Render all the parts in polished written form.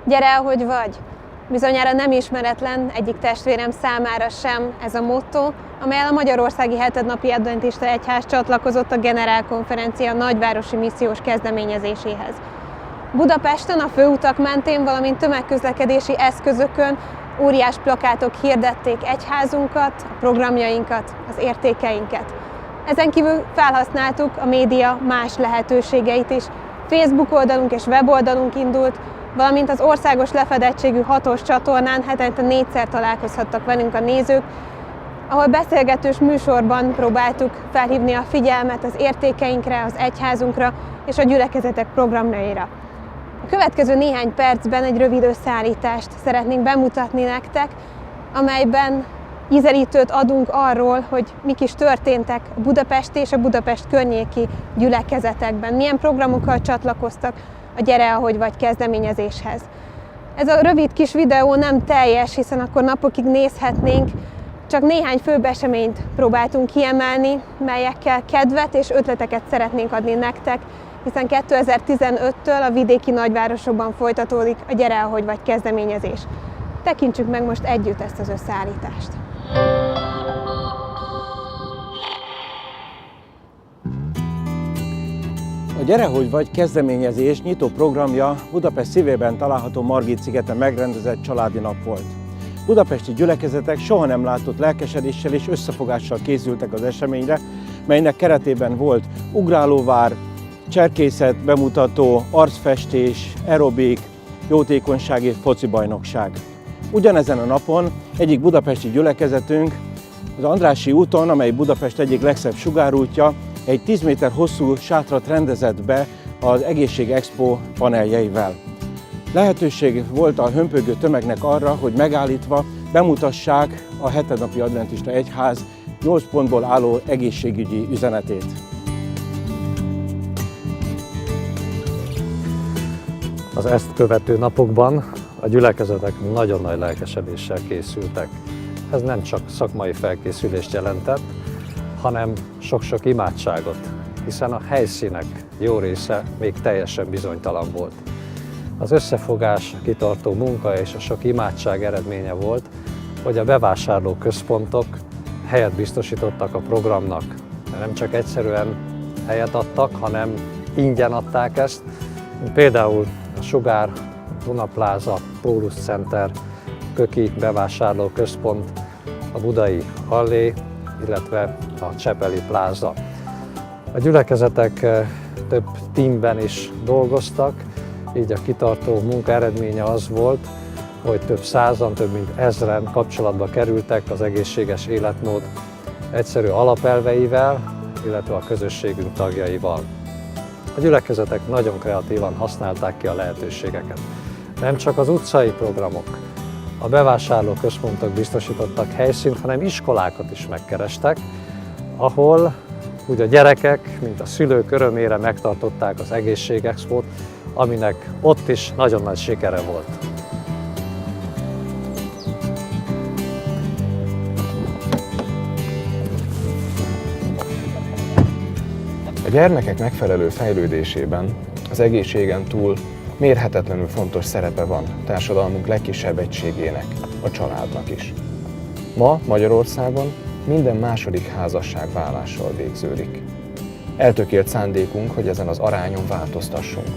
Gyere, ahogy vagy! Bizonyára nem ismeretlen egyik testvérem számára sem ez a motto, amelyel a Magyarországi Hetednapi Adventista Egyház csatlakozott a Generálkonferencia nagyvárosi missziós kezdeményezéséhez. Budapesten a főutak mentén, valamint tömegközlekedési eszközökön óriás plakátok hirdették egyházunkat, a programjainkat, az értékeinket. Ezen kívül felhasználtuk a média más lehetőségeit is. Facebook oldalunk és weboldalunk indult, valamint az országos lefedettségű 6-os csatornán hetente 4-szer találkozhattak velünk a nézők, ahol beszélgetős műsorban próbáltuk felhívni a figyelmet az értékeinkre, az egyházunkra és a gyülekezetek programjaira. A következő néhány percben egy rövid összeállítást szeretnénk bemutatni nektek, amelyben ízelítőt adunk arról, hogy mik is történtek a budapesti és a Budapest környéki gyülekezetekben, milyen programokkal csatlakoztak a Gyere, ahogy vagy kezdeményezéshez. Ez a rövid kis videó nem teljes, hiszen akkor napokig nézhetnénk, csak néhány főbb eseményt próbáltunk kiemelni, melyekkel kedvet és ötleteket szeretnénk adni nektek, hiszen 2015-től a vidéki nagyvárosokban folytatódik a Gyere, ahogy vagy kezdeményezés. Tekintsük meg most együtt ezt az összeállítást. A Gyere, hogy vagy kezdeményezés nyitó programja Budapest szívében található Margit-szigeten megrendezett családi nap volt. Budapesti gyülekezetek soha nem látott lelkesedéssel és összefogással készültek az eseményre, melynek keretében volt ugrálóvár, cserkészet bemutató, arcfestés, aerobik, jótékonysági focibajnokság. Ugyanezen a napon egyik budapesti gyülekezetünk az Andrássy úton, amely Budapest egyik legszebb sugárútja, egy 10 méter hosszú sátrat rendezett be az Egészség Expo paneljeivel. Lehetőség volt a hömpögő tömegnek arra, hogy megállítva bemutassák a Hetednapi Adventista Egyház 8 pontból álló egészségügyi üzenetét. Az ezt követő napokban a gyülekezetek nagyon nagy lelkesedéssel készültek. Ez nem csak szakmai felkészülést jelentett, hanem sok-sok imádságot, hiszen a helyszínek jó része még teljesen bizonytalan volt. Az összefogás, a kitartó munka és a sok imádság eredménye volt, hogy a bevásárlóközpontok helyet biztosítottak a programnak. Nem csak egyszerűen helyet adtak, hanem ingyen adták ezt. Például a Sugár, Dunapláza, Pólus Center, Köki bevásárlóközpont, a Budai Allé, illetve a Csepeli Pláza. A gyülekezetek több teamben is dolgoztak, így a kitartó munka eredménye az volt, hogy több százan, több mint 1000-en kapcsolatba kerültek az egészséges életmód egyszerű alapelveivel, illetve a közösségünk tagjaival. A gyülekezetek nagyon kreatívan használták ki a lehetőségeket. Nem csak az utcai programok, a bevásárlóközpontok biztosítottak helyszínt, hanem iskolákat is megkerestek, ahol úgy a gyerekek, mint a szülők örömére megtartották az Egészségexpót, aminek ott is nagyon nagy sikere volt. A gyermekek megfelelő fejlődésében az egészségen túl mérhetetlenül fontos szerepe van társadalmunk legkisebb egységének, a családnak is. Ma Magyarországon minden második házasság válással végződik. Eltökélt szándékunk, hogy ezen az arányon változtassunk.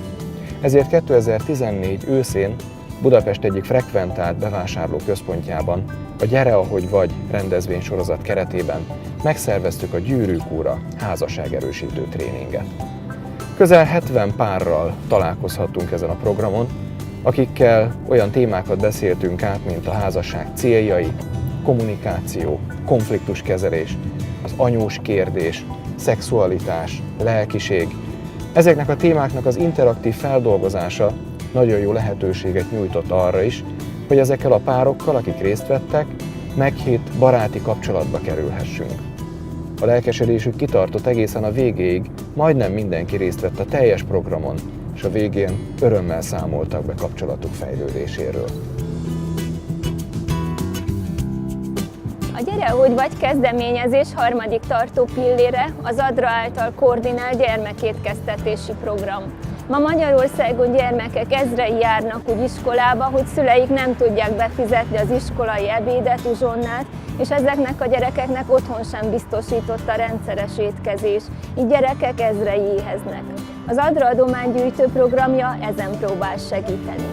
Ezért 2014 őszén Budapest egyik frekventált bevásárlóközpontjában a Gyere, ahogy vagy rendezvénysorozat keretében megszerveztük a Gyűrűk Ura házasságerősítő tréninget. Közel 70 párral találkozhattunk ezen a programon, akikkel olyan témákat beszéltünk át, mint a házasság céljai, kommunikáció, konfliktuskezelés, az anyós kérdés, szexualitás, lelkiség. Ezeknek a témáknak az interaktív feldolgozása nagyon jó lehetőséget nyújtott arra is, hogy ezekkel a párokkal, akik részt vettek, meghitt baráti kapcsolatba kerülhessünk. A lelkesedésük kitartott egészen a végéig, majdnem mindenki részt vett a teljes programon, és a végén örömmel számoltak be kapcsolatuk fejlődéséről. A Gyere, ahogy vagy kezdeményezés harmadik tartó pillére az ADRA által koordinált gyermekétkeztetési program. Ma Magyarországon gyermekek ezrei járnak úgy iskolába, hogy szüleik nem tudják befizetni az iskolai ebédet, uzsonnát, és ezeknek a gyerekeknek otthon sem biztosított a rendszeres étkezés, így gyerekek ezrei éheznek. Az ADRA adománygyűjtő programja ezen próbál segíteni.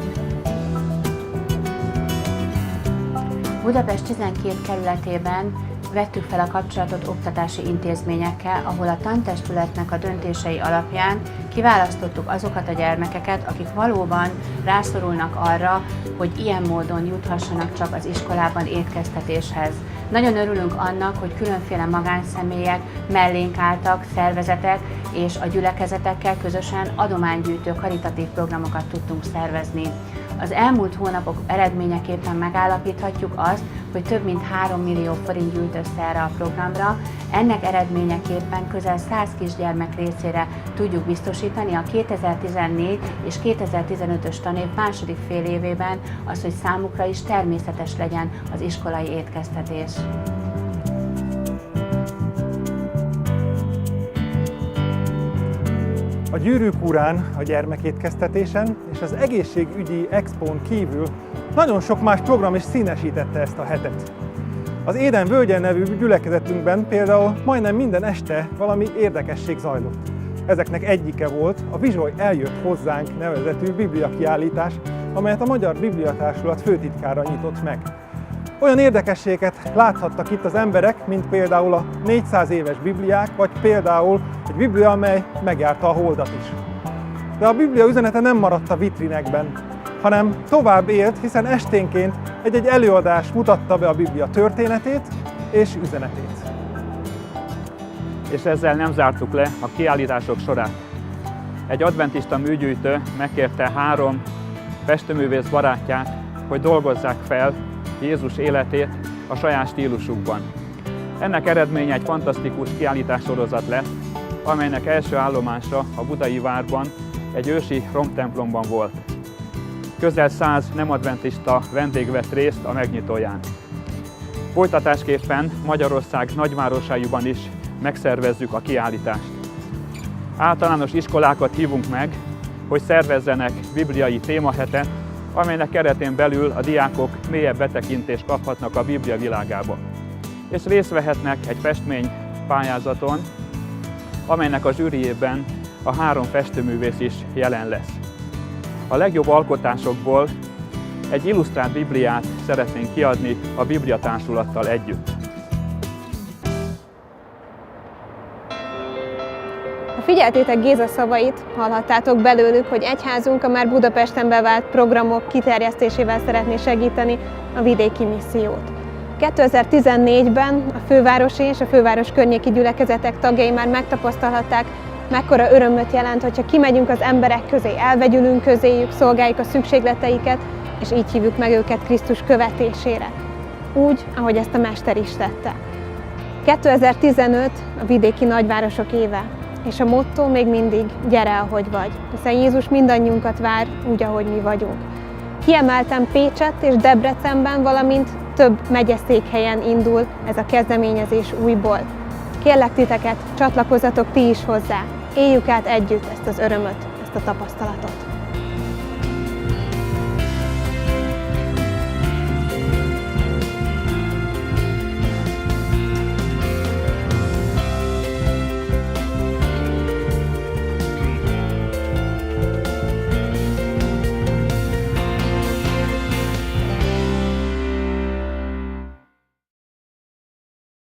Budapest 12 kerületében vettük fel a kapcsolatot oktatási intézményekkel, ahol a tantestületnek a döntései alapján kiválasztottuk azokat a gyermekeket, akik valóban rászorulnak arra, hogy ilyen módon juthassanak csak az iskolában étkeztetéshez. Nagyon örülünk annak, hogy különféle magánszemélyek mellénk álltak, szervezetek és a gyülekezetekkel közösen adománygyűjtő karitatív programokat tudtunk szervezni. Az elmúlt hónapok eredményeképpen megállapíthatjuk azt, hogy több mint 3 millió forint gyűlt össze erre a programra. Ennek eredményeképpen közel 100 kisgyermek részére tudjuk biztosítani a 2014 és 2015-ös tanév második fél évében az, hogy számukra is természetes legyen az iskolai étkeztetés. A Gyűrűk Urán, a gyermekétkeztetésen és az egészségügyi expón kívül nagyon sok más program is színesítette ezt a hetet. Az Éden Völgye nevű gyülekezetünkben például majdnem minden este valami érdekesség zajlott. Ezeknek egyike volt a Vizsoly eljött hozzánk nevezetű bibliakiállítás, amelyet a Magyar Bibliatársulat főtitkára nyitott meg. Olyan érdekességet láthattak itt az emberek, mint például a 400 éves bibliák, vagy például egy biblia, amely megjárta a holdat is. De a biblia üzenete nem maradt a vitrinekben, hanem tovább élt, hiszen esténként egy-egy előadás mutatta be a biblia történetét és üzenetét. És ezzel nem zártuk le a kiállítások sorát. Egy adventista műgyűjtő megkérte 3 festőművész barátját, hogy dolgozzák fel Jézus életét a saját stílusukban. Ennek eredménye egy fantasztikus kiállítássorozat lett, amelynek első állomása a budai várban egy ősi romtemplomban volt. Közel 100 nem adventista vendég vett részt a megnyitóján. Folytatásképpen Magyarország nagyvárosaiban is megszervezzük a kiállítást. Általános iskolákat hívunk meg, hogy szervezzenek bibliai témahetet, amelynek keretén belül a diákok mélyebb betekintést kaphatnak a Biblia világába. És részt vehetnek egy festménypályázaton, amelynek a zsűriében a 3 festőművész is jelen lesz. A legjobb alkotásokból egy illusztrált Bibliát szeretnénk kiadni a Bibliatársulattal együtt. Ha figyeltétek Géza szavait, hallhattátok belőlük, hogy egyházunk a már Budapesten bevált programok kiterjesztésével szeretné segíteni a vidéki missziót. 2014-ben a fővárosi és a főváros környéki gyülekezetek tagjai már megtapasztalhatták, mekkora örömöt jelent, hogyha kimegyünk az emberek közé, elvegyülünk közéjük, szolgáljuk a szükségleteiket, és így hívjuk meg őket Krisztus követésére. Úgy, ahogy ezt a Mester is tette. 2015 a vidéki nagyvárosok éve, és a motto még mindig gyere, ahogy vagy, hiszen Jézus mindannyiunkat vár úgy, ahogy mi vagyunk. Kiemelten Pécsett és Debrecenben, valamint több megyeszékhelyen indul ez a kezdeményezés újból. Kérlek titeket, csatlakozzatok ti is hozzá, éljük át együtt ezt az örömöt, ezt a tapasztalatot.